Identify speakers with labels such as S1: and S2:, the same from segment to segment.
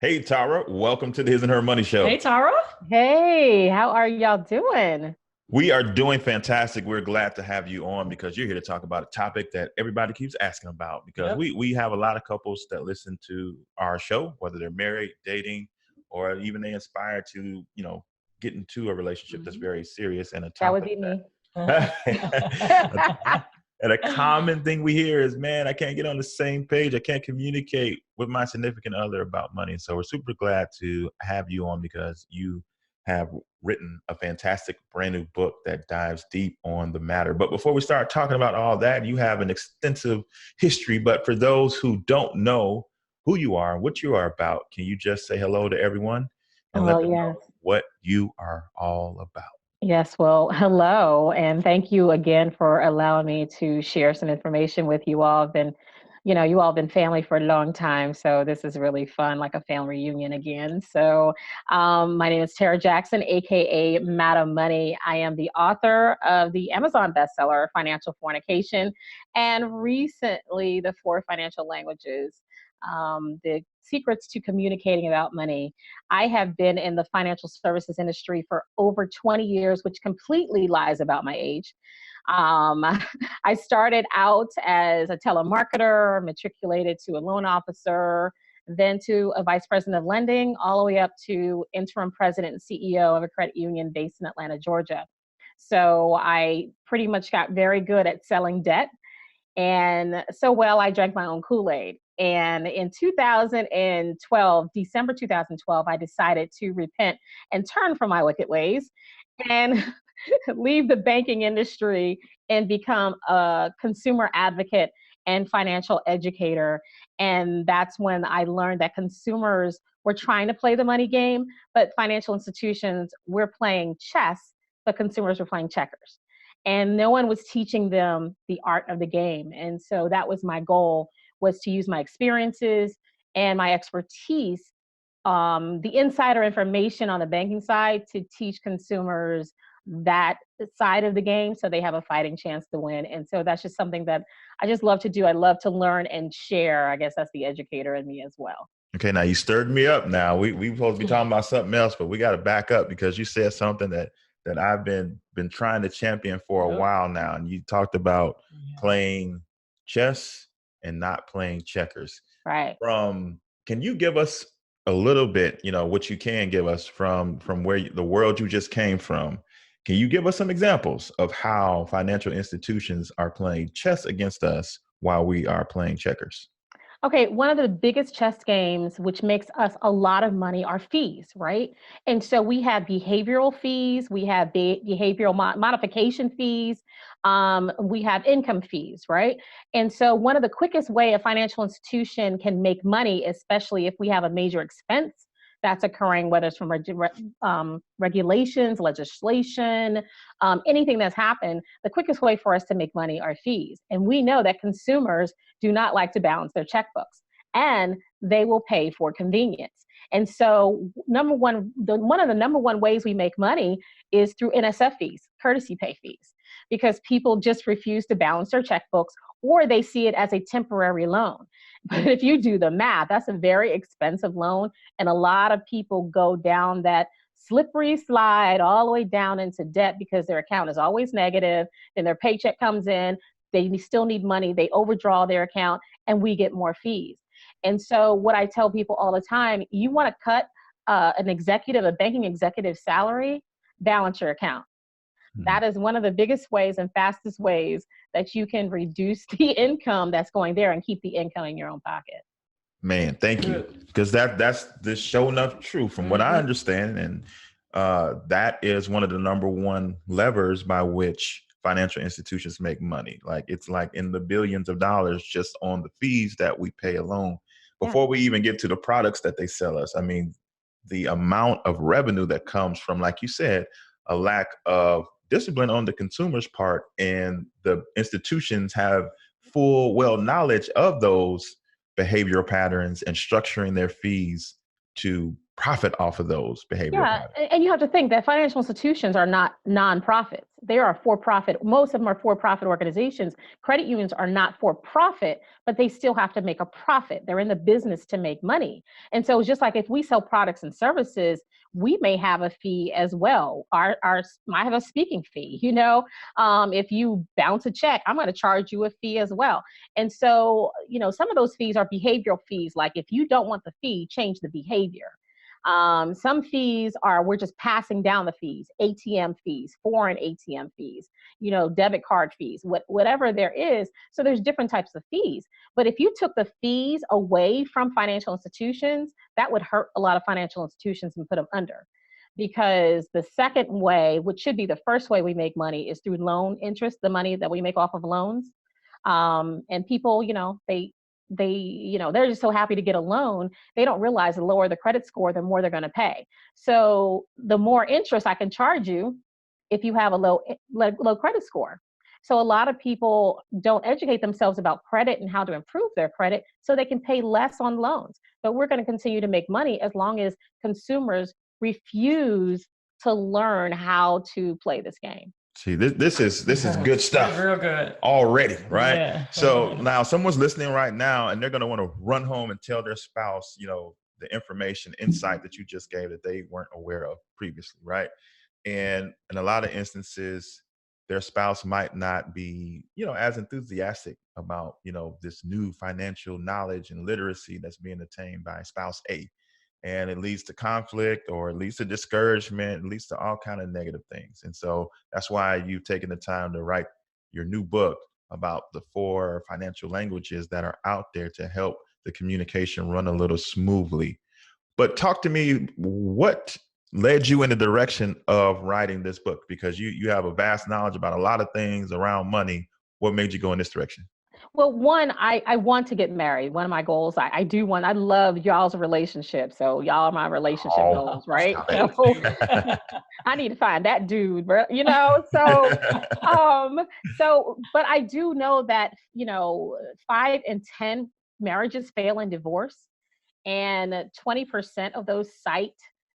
S1: Hey, Tara, welcome to the His and Her Money
S2: Hey,
S1: Show.
S2: Tara.
S3: Hey, how are y'all doing?
S1: We are doing fantastic. We're glad to have you on because you're here to talk about a topic that everybody keeps asking about because
S2: Yep.
S1: we have a lot of couples that listen to our show, whether they're married, dating, or even they aspire to, get into a relationship that's
S2: Mhm.
S1: very serious and a
S3: That would
S1: topic
S3: be me.
S1: that and a common thing we hear is, man, I can't get on the same page. I can't communicate with my significant other about money. So we're super glad to have you on because you have written a fantastic brand new book that dives deep on the matter. But before we start talking about all that, you have an extensive history. But for those who don't know who you are and what you are about, can you just say hello to everyone and
S3: Oh,
S1: let them
S3: yes.
S1: know what you are all about?
S3: Yes. Well, hello. And thank you again for allowing me to share some information with you all. You all have been family for a long time. So this is really fun, like a family reunion again. My name is Tarra Jackson, AKA Madam Money. I am the author of the Amazon bestseller, Financial Fornication, and recently the Four Financial Languages, the secrets to communicating about money. I have been in the financial services industry for over 20 years, which completely lies about my age. Um, I started out as a telemarketer, matriculated to a loan officer, then to a vice president of lending, all the way up to interim president and CEO of a credit union based in Atlanta, Georgia. So I pretty much got very good at selling debt. And so well, I drank my own Kool-Aid. And in 2012, December 2012, I decided to repent and turn from my wicked ways and leave the banking industry and become a consumer advocate and financial educator. And that's when I learned that consumers were trying to play the money game, but financial institutions were playing chess, but consumers were playing checkers. And no one was teaching them the art of the game. And so that was my goal, was to use my experiences and my expertise, the insider information on the banking side, to teach consumers that side of the game so they have a fighting chance to win. And so that's just something that I just love to do. I love to learn and share. I guess that's the educator in me as well.
S1: Okay, now you stirred me up. Now we supposed to be talking about something else, but we got to back up because you said something that I've been trying to champion for a
S2: Yep.
S1: while now, and you talked about
S2: Yeah.
S1: playing chess and not playing checkers.
S3: Right.
S1: From Can you give us a little bit, what you can give us from where the world you just came from? Can you give us some examples of how financial institutions are playing chess against us while we are playing checkers?
S3: Okay, one of the biggest chess games, which makes us a lot of money, are fees, right? And so we have behavioral fees, we have behavioral modification fees, we have income fees, right? And so one of the quickest way a financial institution can make money, especially if we have a major expense that's occurring, whether it's from regulations, legislation, anything that's happened, the quickest way for us to make money are fees. And we know that consumers do not like to balance their checkbooks, and they will pay for convenience. And so, one of the number one ways we make money is through NSF fees, courtesy pay fees, because people just refuse to balance their checkbooks, or they see it as a temporary loan. But if you do the math, that's a very expensive loan, and a lot of people go down that slippery slide all the way down into debt because their account is always negative. Then their paycheck comes in, they still need money, they overdraw their account, and we get more fees. And so what I tell people all the time, you want to cut a banking executive salary, balance your account.
S1: Hmm.
S3: That is one of the biggest ways and fastest ways that you can reduce the income that's going there and keep the income in your own pocket.
S1: Man, thank you.
S2: Good.
S1: Because that's the show enough true from what I
S2: Mm-hmm.
S1: understand. And that is one of the number one levers by which financial institutions make money. Like it's like in the billions of dollars just on the fees that we pay alone
S3: Yeah.
S1: before we even get to the products that they sell us. I mean, the amount of revenue that comes from, like you said, a lack of discipline on the consumer's part, and the institutions have full well knowledge of those behavioral patterns and structuring their fees to profit off of those behavioral
S3: Yeah,
S1: patterns.
S3: and you have to think that financial institutions are not nonprofits. They are for-profit. Most of them are for-profit organizations. Credit unions are not for-profit, but they still have to make a profit. They're in the business to make money. And so it's just like if we sell products and services, we may have a fee as well. Our might have a speaking fee. If you bounce a check, I'm going to charge you a fee as well. And so, some of those fees are behavioral fees. Like if you don't want the fee, change the behavior. Some fees we're just passing down the fees, ATM fees, foreign ATM fees, debit card fees, whatever there is. So there's different types of fees. But if you took the fees away from financial institutions, that would hurt a lot of financial institutions and put them under. Because the second way, which should be the first way we make money, is through loan interest, the money that we make off of loans. And people, they're just so happy to get a loan. They don't realize the lower the credit score, the more they're going to pay. So the more interest I can charge you if you have a low credit score. So a lot of people don't educate themselves about credit and how to improve their credit so they can pay less on loans. But we're going to continue to make money as long as consumers refuse to learn how to play this game.
S1: See, this is good stuff.
S2: Real good
S1: Already, right?
S2: Yeah.
S1: So now someone's listening right now and they're going to want to run home and tell their spouse, the information, insight that you just gave that they weren't aware of previously, right? And in a lot of instances, their spouse might not be, as enthusiastic about, this new financial knowledge and literacy that's being attained by spouse A. And it leads to conflict, or it leads to discouragement, it leads to all kind of negative things. And so that's why you've taken the time to write your new book about the 4 financial languages that are out there to help the communication run a little smoothly. But talk to me, what led you in the direction of writing this book? Because you have a vast knowledge about a lot of things around money. What made you go in this direction?
S3: Well, one, I want to get married. One of my goals, I love y'all's relationship. So y'all are my relationship goals, right? So I need to find that dude, bro. But I do know that, 5 in 10 marriages fail in divorce. And 20% of those cite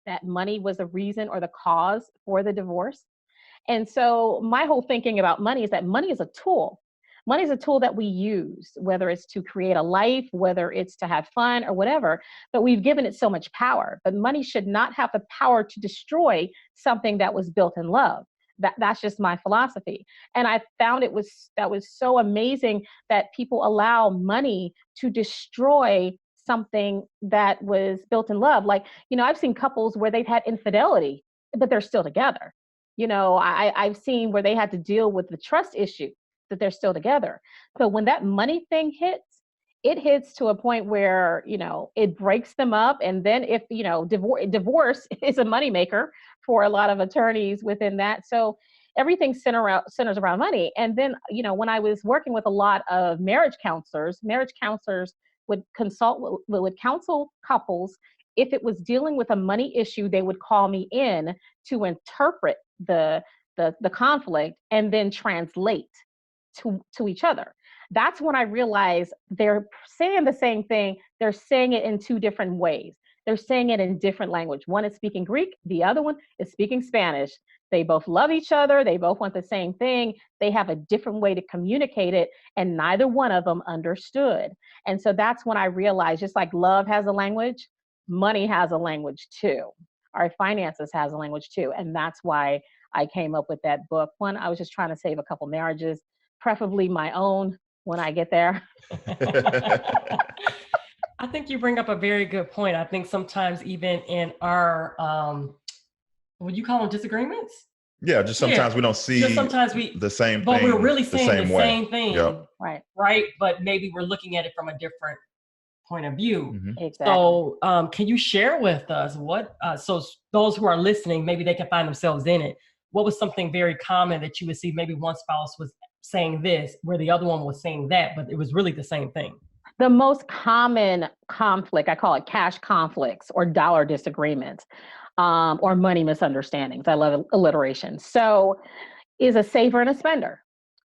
S3: that money was the reason or the cause for the divorce. And so my whole thinking about money is that money is a tool. Money is a tool that we use, whether it's to create a life, whether it's to have fun or whatever, but we've given it so much power. But money should not have the power to destroy something that was built in love. That's just my philosophy. And I found that was so amazing that people allow money to destroy something that was built in love. Like, I've seen couples where they've had infidelity, but they're still together. I've seen where they had to deal with the trust issue, that they're still together. So when that money thing hits, it hits to a point where, it breaks them up. And then if, divorce is a moneymaker for a lot of attorneys within that. So everything centers around money. And then, when I was working with a lot of marriage counselors would would counsel couples. If it was dealing with a money issue, they would call me in to interpret the conflict and then translate to each other. That's when I realized they're saying the same thing. They're saying it in 2 different ways. They're saying it in different language. One is speaking Greek. The other one is speaking Spanish. They both love each other. They both want the same thing. They have a different way to communicate it, and neither one of them understood. And so that's when I realized, just like love has a language, money has a language too. Our finances has a language too. And that's why I came up with that book. One, I was just trying to save a couple marriages, preferably my own when I get there.
S2: I think you bring up a very good point. I think sometimes even in our, would you call them disagreements?
S1: Yeah, just sometimes we don't see the same thing.
S2: But we're really saying the same thing.
S1: Yep.
S2: Right. But maybe we're looking at it from a different point of view.
S3: Mm-hmm. Exactly.
S2: So can you share with us what, so those who are listening, maybe they can find themselves in it. What was something very common that you would see? Maybe one spouse was saying this where the other one was saying that, but it was really the same thing.
S3: The most common conflict, I call it cash conflicts or dollar disagreements, or money misunderstandings. I love alliteration. So is a saver and a spender.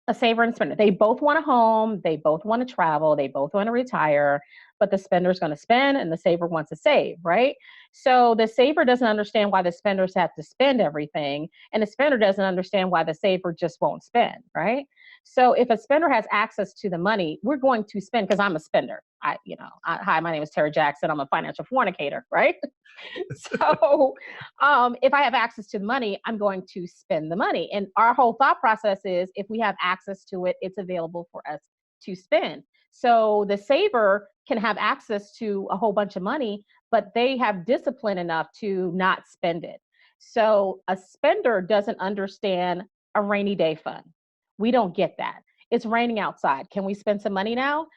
S3: A saver and spender. They both want a home. They both want to travel. They both want to retire. but the spender is going to spend and the saver wants to save, right? So the saver doesn't understand why the spenders have to spend everything, and the spender doesn't understand why the saver just won't spend, right? So if a spender has access to the money, we're going to spend because I'm a spender. Hi, my name is Tarra Jackson. I'm a financial fornicator, right? So if I have access to the money, I'm going to spend the money. And our whole thought process is if we have access to it, it's available for us to spend. So the saver can have access to a whole bunch of money, but they have discipline enough to not spend it. So a spender doesn't understand a rainy day fund. We don't get that. It's raining outside. Can we spend some money now?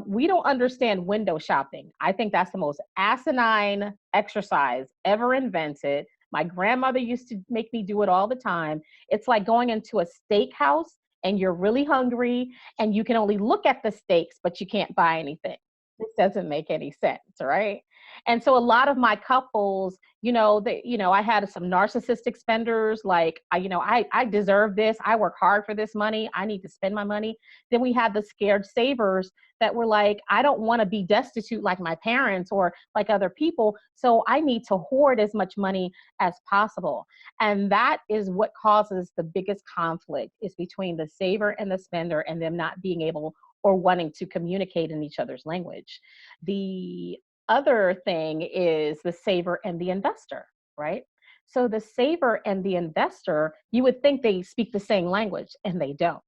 S3: We don't understand window shopping. I think that's the most asinine exercise ever invented. My grandmother used to make me do it all the time. It's like going into a steakhouse and you're really hungry and you can only look at the steaks, but you can't buy anything. This doesn't make any sense, right? And so a lot of my couples, I had some narcissistic spenders like, I deserve this. I work hard for this money. I need to spend my money. Then we had the scared savers that were like, I don't want to be destitute like my parents or like other people. So I need to hoard as much money as possible. And that is what causes the biggest conflict is between the saver and the spender and them not being able or wanting to communicate in each other's language. The other thing is the saver and the investor, right? So the saver and the investor, you would think they speak the same language, and they don't.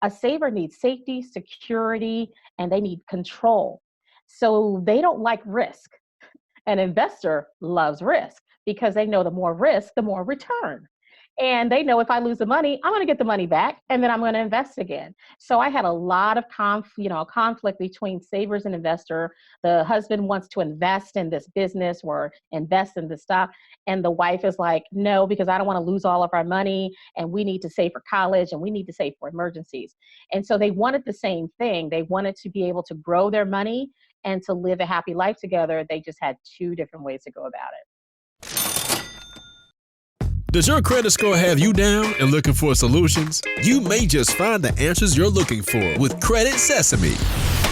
S3: A saver needs safety, security, and they need control. So they don't like risk. An investor loves risk because they know the more risk, the more return. And they know if I lose the money, I'm going to get the money back and then I'm going to invest again. So I had a lot of conflict between savers and investor. The husband wants to invest in this business or invest in this stock. And the wife is like, no, because I don't want to lose all of our money and we need to save for college and we need to save for emergencies. And so they wanted the same thing. They wanted to be able to grow their money and to live a happy life together. They just had two different ways to go about it.
S4: Does your credit score have you down and looking for solutions? You may just find the answers you're looking for with Credit Sesame.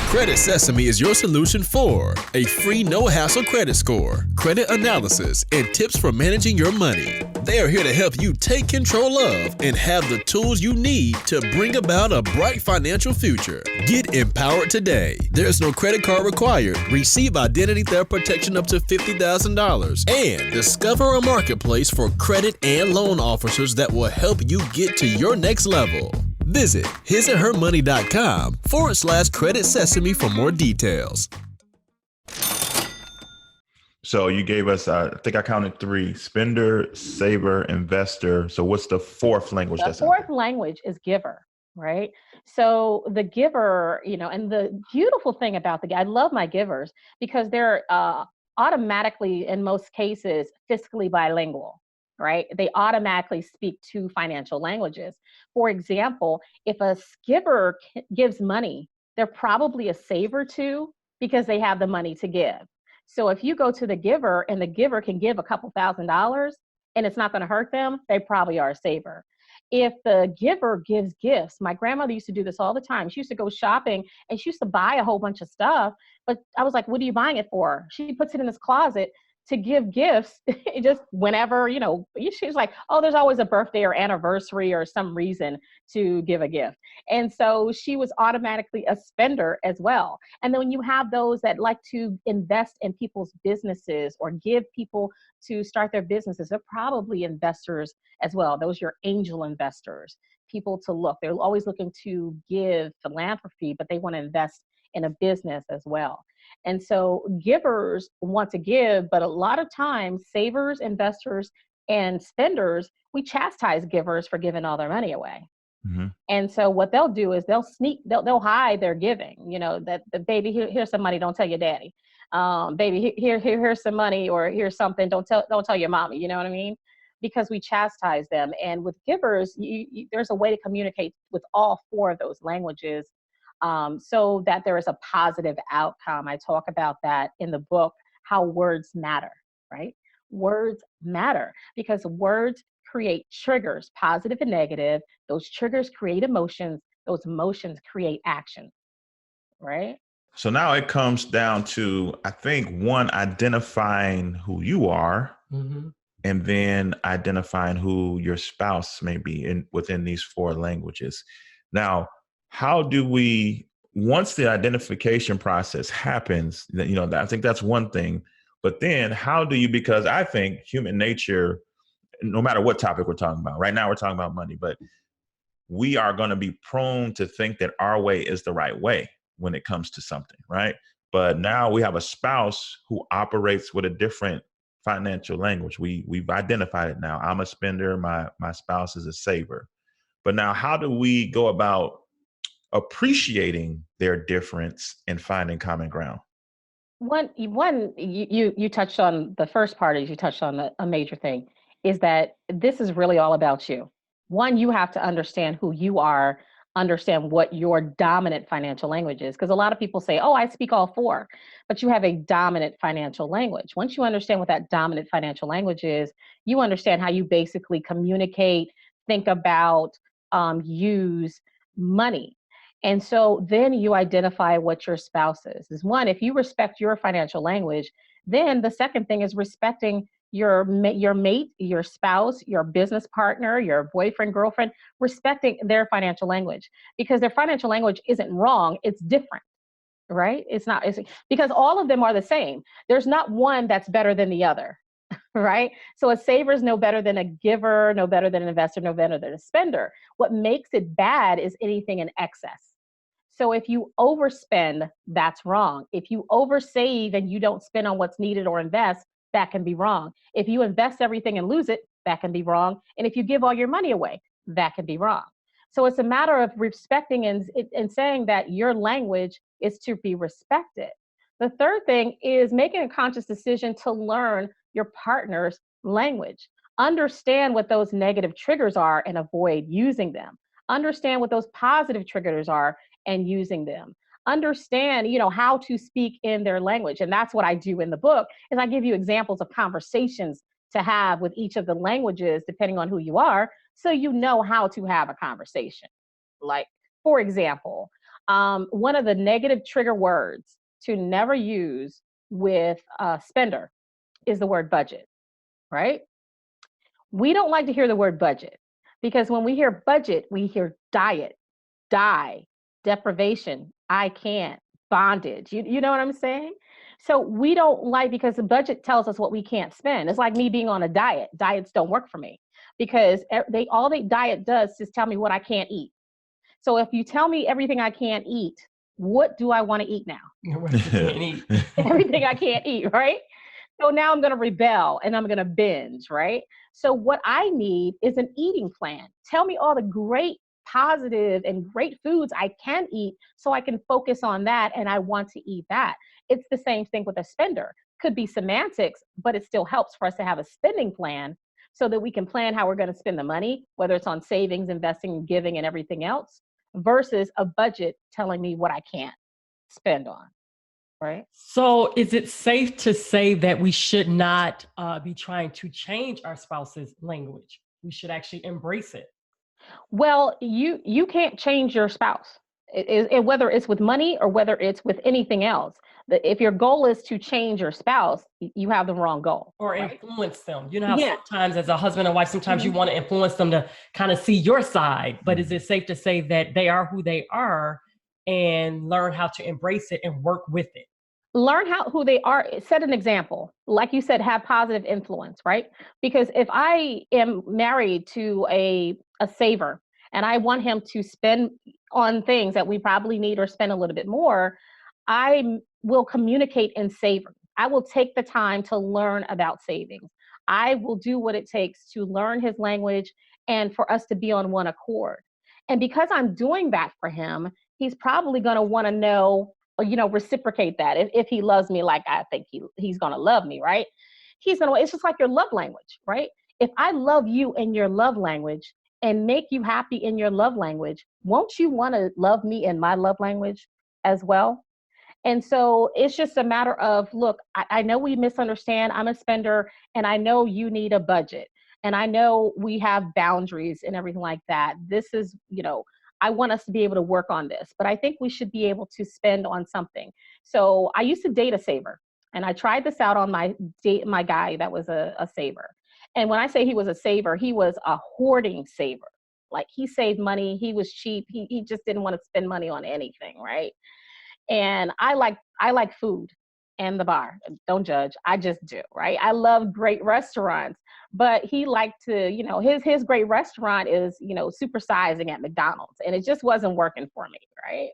S4: Credit Sesame is your solution for a free no-hassle credit score, credit analysis, and tips for managing your money. They are here to help you take control of and have the tools you need to bring about a bright financial future. Get empowered today. There's no credit card required. Receive identity theft protection up to $50,000 and discover a marketplace for credit and loan officers that will help you get to your next level. Visit hisandhermoney.com/credit sesame for more details.
S1: So you gave us, I think I counted 3: spender, saver, investor. So what's the fourth language?
S3: The fourth language is giver, right? So the giver, and the beautiful thing about I love my givers because they're automatically, in most cases, fiscally bilingual, right? They automatically speak 2 financial languages. For example, if a giver gives money, they're probably a saver too because they have the money to give. So if you go to the giver and the giver can give a couple $1,000s and it's not going to hurt them, they probably are a saver. If the giver gives gifts, my grandmother used to do this all the time. She used to go shopping and she used to buy a whole bunch of stuff. But I was like, what are you buying it for? She puts it in this closet to give gifts just whenever, she's like, oh, there's always a birthday or anniversary or some reason to give a gift. And so she was automatically a spender as well. And then when you have those that like to invest in people's businesses or give people to start their businesses, they're probably investors as well. Those are your angel investors, people to look. They're always looking to give philanthropy, but they want to invest in a business as well. And so givers want to give, but a lot of times savers, investors, and spenders, we chastise givers for giving all their money away. Mm-hmm. And so what they'll do is they'll hide their giving, that the baby, here's some money, don't tell your daddy. Baby, here's some money, or here's something, don't tell your mommy, you know what I mean? Because we chastise them. And with givers, there's a way to communicate with all 4 of those languages. So that there is a positive outcome. I talk about that in the book, How Words Matter, right? Words matter because words create triggers, positive and negative. Those triggers create emotions. Those emotions create action, right?
S1: So now it comes down to, I think, one, identifying who you are, and then identifying who your spouse may be in within these four languages. Now, how do we, once the identification process happens, I think that's one thing. But then how do you, because I think human nature, no matter what topic we're talking about, right now we're talking about money, but we are going to be prone to think that our way is the right way when it comes to something, right? But now we have a spouse who operates with a different financial language. We've identified it now. I'm a spender, my spouse is a saver. But now how do we go about appreciating their difference and finding common ground?
S3: You touched on the first part, is you touched on a major thing, is that this is really all about you. One, you have to understand who you are, understand what your dominant financial language is. Because a lot of people say, oh, I speak all four, but you have a dominant financial language. Once you understand what that dominant financial language is, you understand how you basically communicate, think about, use money. And so then you identify what your spouse is. One, if you respect your financial language, then the second thing is respecting your mate, your spouse, your business partner, your boyfriend, girlfriend, respecting their financial language, because their financial language isn't wrong, it's different, right? It's because all of them are the same. There's not one that's better than the other. Right? So a saver is no better than a giver, no better than an investor, no better than a spender. What makes it bad is anything in excess. So if you overspend, that's wrong. If you oversave and you don't spend on what's needed or invest, that can be wrong. If you invest everything and lose it, that can be wrong. And if you give all your money away, that can be wrong. So it's a matter of respecting and saying that your language is to be respected. The third thing is making a conscious decision to learn your partner's language. Understand what those negative triggers are and avoid using them. Understand what those positive triggers are and using them. Understand, how to speak in their language. And that's what I do in the book, is I give you examples of conversations to have with each of the languages, depending on who you are, so you know how to have a conversation. Like, for example, one of the negative trigger words to never use with a spender is the word budget, right? We don't like to hear the word budget, because when we hear budget, we hear diet, die, deprivation, I can't, bondage. You know what I'm saying? So we don't like, because the budget tells us what we can't spend. It's like me being on a diet. Diets don't work for me, because all the diet does is tell me what I can't eat. So if you tell me everything I can't eat, what do I want to eat now?
S2: What you can't eat.
S3: Everything I can't eat, right? So now I'm going to rebel and I'm going to binge, right? So what I need is an eating plan. Tell me all the great, positive, and great foods I can eat, so I can focus on that and I want to eat that. It's the same thing with a spender. Could be semantics, but it still helps for us to have a spending plan so that we can plan how we're going to spend the money, whether it's on savings, investing, giving, and everything else, versus a budget telling me what I can't spend on. Right.
S2: So is it safe to say that we should not be trying to change our spouse's language? We should actually embrace it.
S3: Well, you can't change your spouse, whether it's with money or whether it's with anything else. If your goal is to change your spouse, you have the wrong goal.
S2: Or
S3: right?
S2: influence them. You know how
S3: Yeah.
S2: sometimes as a husband and wife, sometimes you want to influence them to kind of see your side. But is it safe to say that they are who they are and learn how to embrace it and work with it?
S3: Learn who they are. Set an example. Like you said, have positive influence, right? Because if I am married to a saver and I want him to spend on things that we probably need or spend a little bit more, I will communicate in saving. I will take the time to learn about savings. I will do what it takes to learn his language and for us to be on one accord. And because I'm doing that for him, he's probably going to want to know, reciprocate that. If he loves me like I think he's going to love me, right? It's just like your love language, right? If I love you in your love language and make you happy in your love language, won't you want to love me in my love language as well? And so it's just a matter of, look, I know we misunderstand. I'm a spender and I know you need a budget and I know we have boundaries and everything like that. This is, I want us to be able to work on this, but I think we should be able to spend on something. So I used to date a saver, and I tried this out on my guy that was a saver. And when I say he was a saver, he was a hoarding saver. Like, he saved money, he was cheap, he just didn't want to spend money on anything, right? And I like food and the bar. Don't judge. I just do, right? I love great restaurants, but he liked to, his great restaurant is, supersizing at McDonald's, and it just wasn't working for me, right?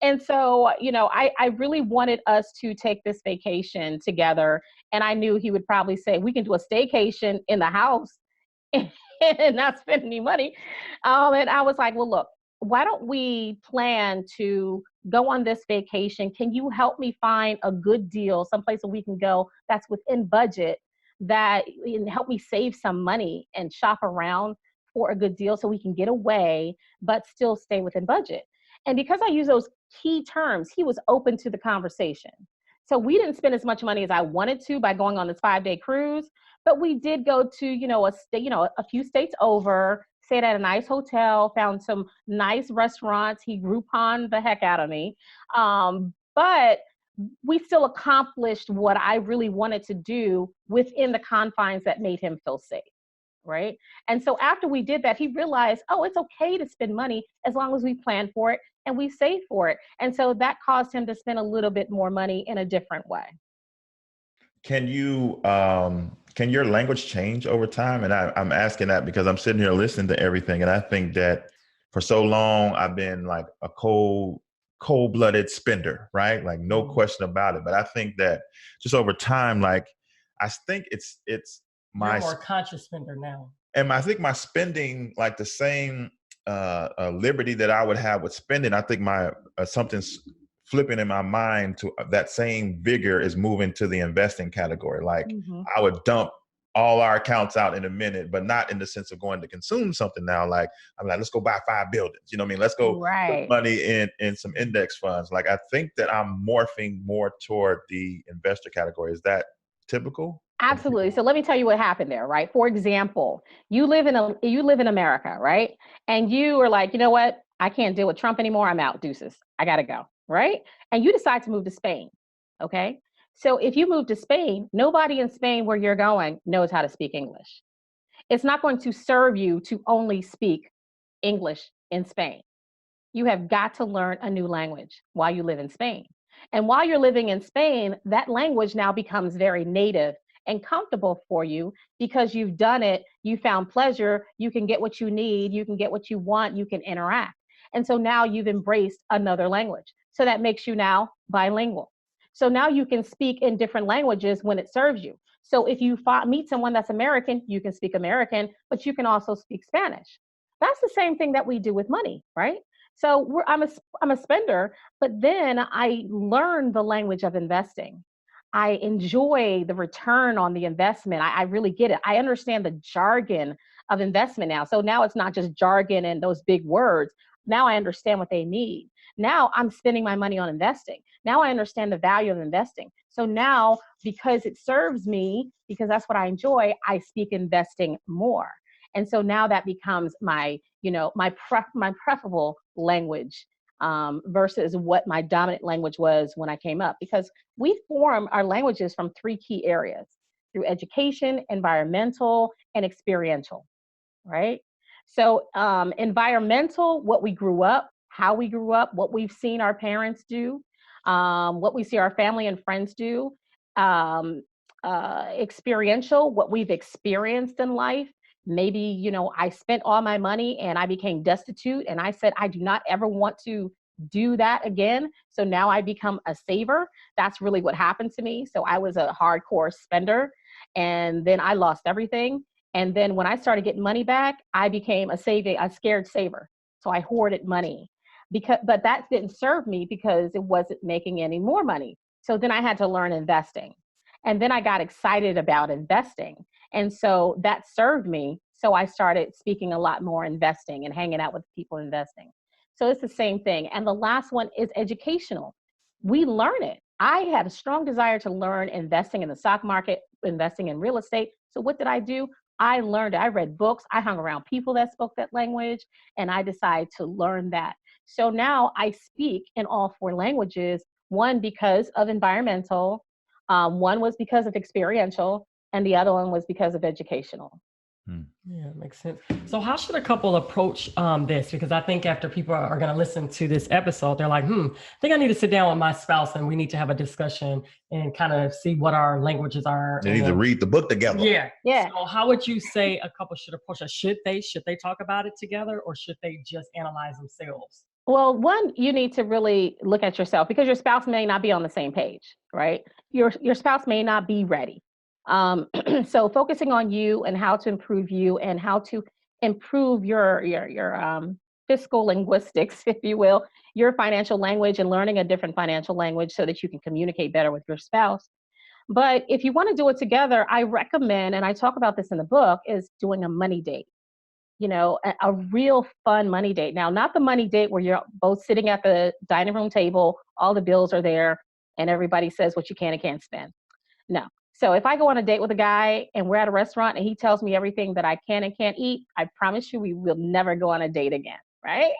S3: And so, I really wanted us to take this vacation together, and I knew he would probably say, we can do a staycation in the house and not spend any money. And I was like, well, look, why don't we plan to go on this vacation? Can you help me find a good deal, someplace where we can go that's within budget, that and help me save some money and shop around for a good deal so we can get away, but still stay within budget? And because I use those key terms, he was open to the conversation. So we didn't spend as much money as I wanted to by going on this 5-day cruise, but we did go to, a few states over, stayed at a nice hotel, found some nice restaurants. He Groupon the heck out of me. But we still accomplished what I really wanted to do within the confines that made him feel safe, right? And so after we did that, he realized, oh, it's okay to spend money as long as we plan for it and we save for it. And so that caused him to spend a little bit more money in a different way.
S1: Can your language change over time? And I'm asking that because I'm sitting here listening to everything, and I think that for so long I've been like a cold-blooded spender, right? Like, no question about it. But I think that just over time, like, I think it's
S2: You're
S1: my
S2: a more conscious spender now.
S1: and I think my spending, like the same liberty that I would have with spending, I think my something's flipping in my mind to that same vigor is moving to the investing category. Like, I would dump all our accounts out in a minute, but not in the sense of going to consume something now. Like, I'm like, let's go buy 5 buildings. You know what I mean? Let's go put money in some index funds. Like, I think that I'm morphing more toward the investor category. Is that typical?
S3: Absolutely. So let me tell you what happened there, right? For example, you live in America, right? And you are like, you know what? I can't deal with Trump anymore. I'm out. Deuces. I gotta go, right? And you decide to move to Spain. Okay. So if you move to Spain, nobody in Spain where you're going knows how to speak English. It's not going to serve you to only speak English in Spain. You have got to learn a new language while you live in Spain. And while you're living in Spain, that language now becomes very native and comfortable for you because you've done it, you found pleasure, you can get what you need, you can get what you want, you can interact. And so now you've embraced another language. So that makes you now bilingual. So now you can speak in different languages when it serves you. So if you meet someone that's American, you can speak American, but you can also speak Spanish. That's the same thing that we do with money, right? So I'm a spender, but then I learn the language of investing. I enjoy the return on the investment. I really get it. I understand the jargon of investment now. So now it's not just jargon and those big words. Now I understand what they need. Now I'm spending my money on investing. Now I understand the value of investing. So now, because it serves me, because that's what I enjoy, I speak investing more. And so now that becomes my preferable language versus what my dominant language was when I came up. Because we form our languages from 3 key areas: through education, environmental, and experiential, right? So environmental, what we grew up, how we grew up, what we've seen our parents do, what we see our family and friends do. Experiential, what we've experienced in life. Maybe, I spent all my money and I became destitute and I said, I do not ever want to do that again. So now I become a saver. That's really what happened to me. So I was a hardcore spender and then I lost everything. And then when I started getting money back, I became a scared saver. So I hoarded money but that didn't serve me because it wasn't making any more money. So then I had to learn investing. And then I got excited about investing. And so that served me. So I started speaking a lot more investing and hanging out with people investing. So it's the same thing. And the last one is educational. We learn it. I had a strong desire to learn investing in the stock market, investing in real estate. So what did I do? I learned it. I read books. I hung around people that spoke that language, and I decided to learn that. So now I speak in all 4 languages, one because of environmental, one was because of experiential, and the other one was because of educational.
S2: Yeah, makes sense. So how should a couple approach this? Because I think after people are going to listen to this episode, they're like, I think I need to sit down with my spouse and we need to have a discussion and kind of see what our languages are.
S1: They need to read the book together.
S2: Yeah.
S3: Yeah.
S2: So how would you say a couple should approach it? Should they talk about it together, or should they just analyze themselves?
S3: Well, one, you need to really look at yourself, because your spouse may not be on the same page, right? Your spouse may not be ready. So focusing on you and how to improve you and how to improve your fiscal linguistics, if you will, your financial language, and learning a different financial language so that you can communicate better with your spouse. But if you want to do it together, I recommend, and I talk about this in the book, is doing a money date. A real fun money date. Now, not the money date where you're both sitting at the dining room table, all the bills are there, and everybody says what you can and can't spend. No. So if I go on a date with a guy and we're at a restaurant and he tells me everything that I can and can't eat, I promise you we will never go on a date again, right?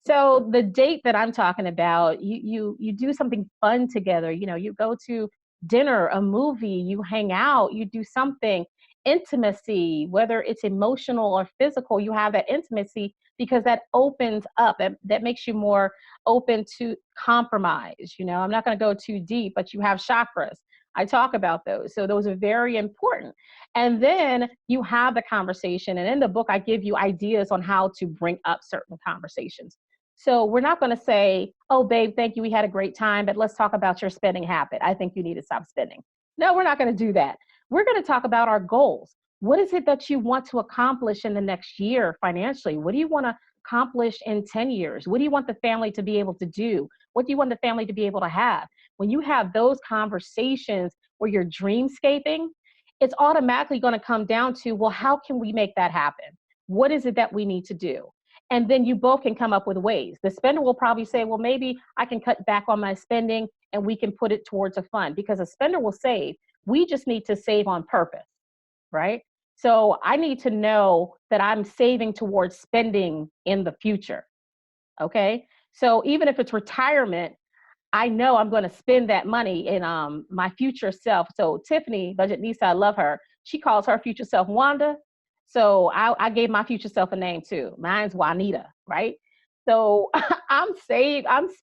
S3: So the date that I'm talking about, you do something fun together. You go to dinner, a movie, you hang out, you do something. Intimacy, whether it's emotional or physical, you have that intimacy because that opens up, that makes you more open to compromise. I'm not going to go too deep, but you have chakras. I talk about those. So those are very important. And then you have the conversation. And in the book, I give you ideas on how to bring up certain conversations. So we're not going to say, oh, babe, thank you, we had a great time, but let's talk about your spending habit. I think you need to stop spending. No, we're not going to do that. We're going to talk about our goals. What is it that you want to accomplish in the next year financially? What do you want to accomplish in 10 years? What do you want the family to be able to do? What do you want the family to be able to have? When you have those conversations where you're dreamscaping, it's automatically going to come down to, well, how can we make that happen? What is it that we need to do? And then you both can come up with ways. The spender will probably say, well, maybe I can cut back on my spending and we can put it towards a fund, because a spender will save. We just need to save on purpose, right? So I need to know that I'm saving towards spending in the future, okay? So even if it's retirement, I know I'm going to spend that money in my future self. So Tiffany, Budget Nisa, I love her. She calls her future self Wanda. So I gave my future self a name too. Mine's Juanita, right? So I'm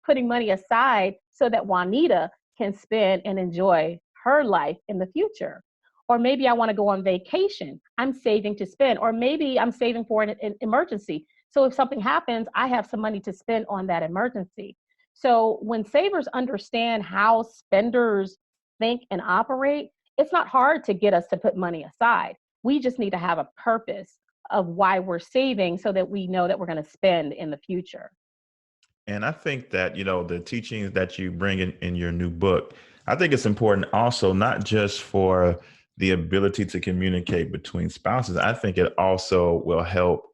S3: putting money aside so that Juanita can spend and enjoy her life in the future. Or maybe I want to go on vacation. I'm saving to spend. Or maybe I'm saving for an emergency. So if something happens, I have some money to spend on that emergency. So when savers understand how spenders think and operate, it's not hard to get us to put money aside. We just need to have a purpose of why we're saving so that we know that we're going to spend in the future.
S1: And I think that, the teachings that you bring in your new book, I think it's important also, not just for the ability to communicate between spouses. I think it also will help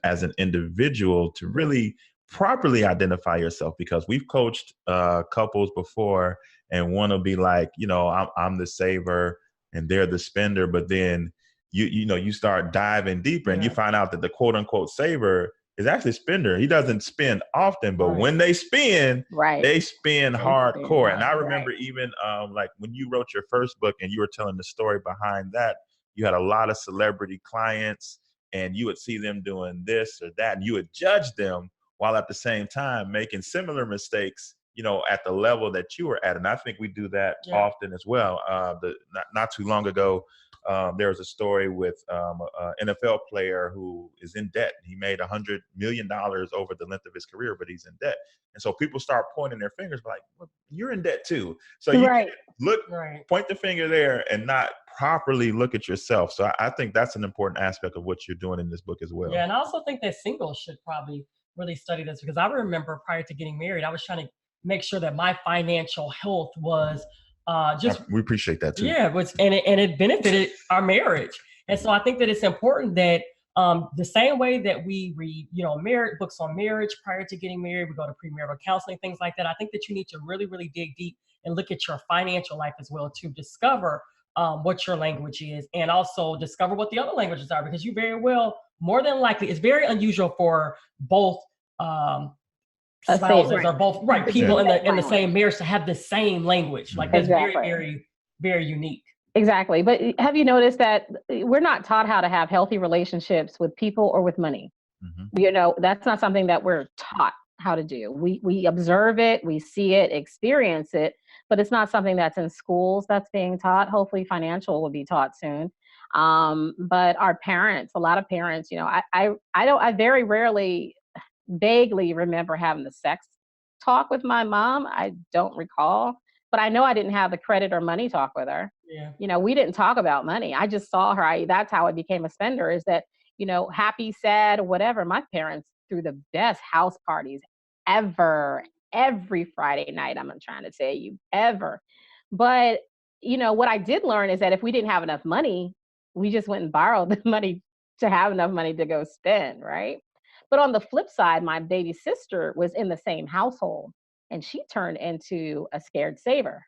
S1: as an individual to really properly identify yourself, because we've coached couples before, and one will be like, I'm the saver and they're the spender. But then you start diving deeper and you find out that the quote unquote saver is actually a spender. He doesn't spend often, but when they spend, they spend hardcore. And I remember even like when you wrote your first book and you were telling the story behind that, you had a lot of celebrity clients and you would see them doing this or that, and you would judge them while at the same time making similar mistakes, at the level that you were at. And I think we do that often as well. Not too long ago, there was a story with an NFL player who is in debt. He made $100 million over the length of his career, but he's in debt. And so people start pointing their fingers like, well, you're in debt too. So you can't point the finger there and not properly look at yourself. So I think that's an important aspect of what you're doing in this book as well.
S2: Yeah, and I also think that singles should probably really study this, because I remember prior to getting married, I was trying to make sure that my financial health was
S1: we appreciate that too.
S2: Yeah, and it benefited our marriage. And so I think that it's important that the same way that we read, books on marriage prior to getting married, we go to premarital counseling, things like that. I think that you need to really, really dig deep and look at your financial life as well to discover what your language is, and also discover what the other languages are, because you very well, more than likely, it's very unusual for both spouses or both people in the same marriage to have the same language. Like that's very, very, very unique.
S3: Exactly. But have you noticed that we're not taught how to have healthy relationships with people or with money? You know, that's not something that we're taught how to do. We observe it, we see it, experience it, but it's not something that's in schools that's being taught. Hopefully financial will be taught soon. But our parents, a lot of parents, you know, I very rarely vaguely remember having the sex talk with my mom. I don't recall, but I know I didn't have the credit or money talk with her.
S2: Yeah.
S3: You know, we didn't talk about money. I just saw her. That's how I became a spender, is that, you know, happy, sad, whatever. My parents threw the best house parties ever, every Friday night. I'm trying to tell you, ever. But, you know, what I did learn is that if we didn't have enough money, we just went and borrowed the money to have enough money to go spend, right? But on the flip side, my baby sister was in the same household and she turned into a scared saver.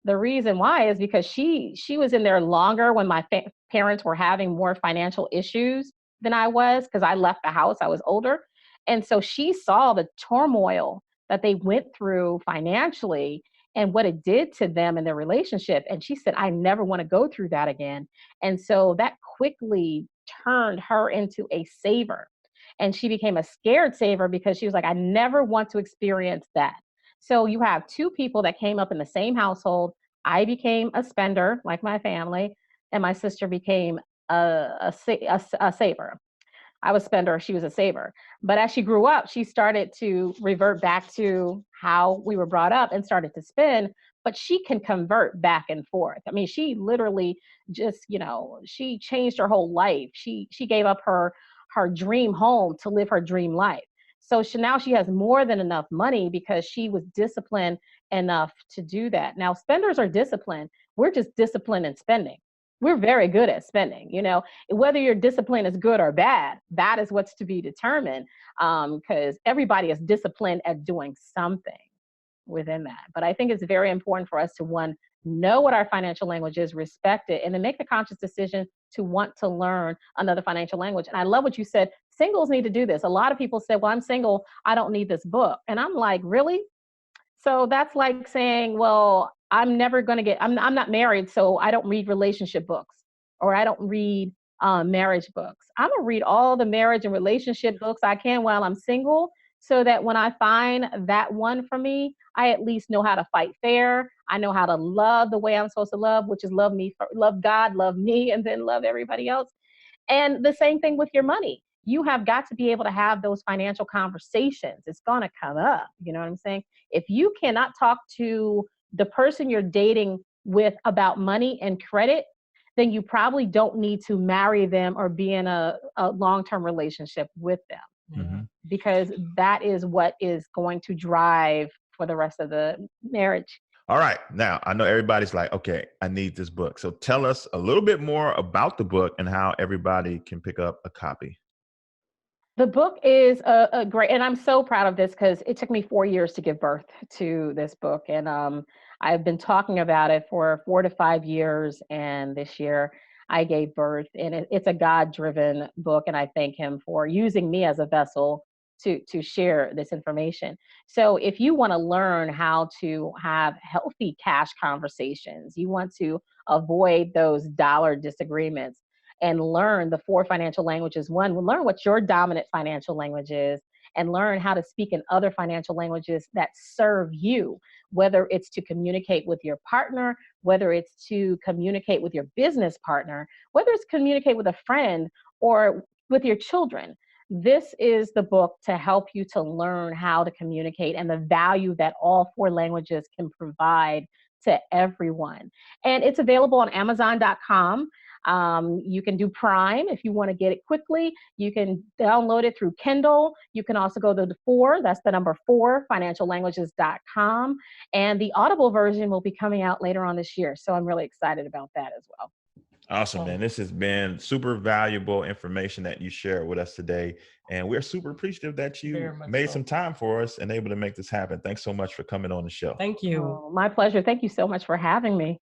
S3: The reason why is because she was in there longer when my parents were having more financial issues than I was, because I left the house, I was older. And so she saw the turmoil that they went through financially and what it did to them in their relationship. And she said, I never want to go through that again. And so that quickly turned her into a saver. And she became a scared saver because she was like, I never want to experience that. So you have two people that came up in the same household. I became a spender, like my family, and my sister became a saver. I was a spender, she was a saver. But as she grew up, she started to revert back to how we were brought up and started to spend, but she can convert back and forth. I mean, she literally just, you know, she changed her whole life. She gave up her dream home to live her dream life. So now she has more than enough money because she was disciplined enough to do that. Now, spenders are disciplined. We're just disciplined in spending. We're very good at spending, you know, whether your discipline is good or bad, that is what's to be determined, because everybody is disciplined at doing something within that. But I think it's very important for us to, one, know what our financial language is, respect it, and then make the conscious decision to want to learn another financial language. And I love what you said. Singles need to do this. A lot of people say, well, I'm single, I don't need this book. And I'm like, really? So that's like saying, well, I'm not married, so I don't read relationship books, or I don't read marriage books. I'm gonna read all the marriage and relationship books I can while I'm single, so that when I find that one for me, I at least know how to fight fair. I know how to love the way I'm supposed to love, which is love God, love me, and then love everybody else. And the same thing with your money. You have got to be able to have those financial conversations. It's going to come up. You know what I'm saying? If you cannot talk to the person you're dating with about money and credit, then you probably don't need to marry them or be in a long-term relationship with them, because that is what is going to drive for the rest of the marriage.
S1: All right. Now, I know everybody's like, okay, I need this book. So tell us a little bit more about the book and how everybody can pick up a copy.
S3: The book is a great, and I'm so proud of this because it took me 4 years to give birth to this book. And I've been talking about it for 4 to 5 years. And this year I gave birth, and it's a God-driven book. And I thank him for using me as a vessel to share this information. So if you want to learn how to have healthy cash conversations, you want to avoid those dollar disagreements, and learn the 4 financial languages. One, learn what your dominant financial language is, and learn how to speak in other financial languages that serve you, whether it's to communicate with your partner, whether it's to communicate with your business partner, whether it's communicate with a friend or with your children. This is the book to help you to learn how to communicate and the value that all 4 languages can provide to everyone. And it's available on Amazon.com. You can do Prime if you want to get it quickly. You can download it through Kindle. You can also go to the 4, that's the number 4, financiallanguages.com. And the Audible version will be coming out later on this year. So I'm really excited about that as well.
S1: Awesome, man. This has been super valuable information that you shared with us today. And we're super appreciative that you made some time for us and able to make this happen. Thanks so much for coming on the show.
S2: Thank you.
S3: Oh, my pleasure. Thank you so much for having me.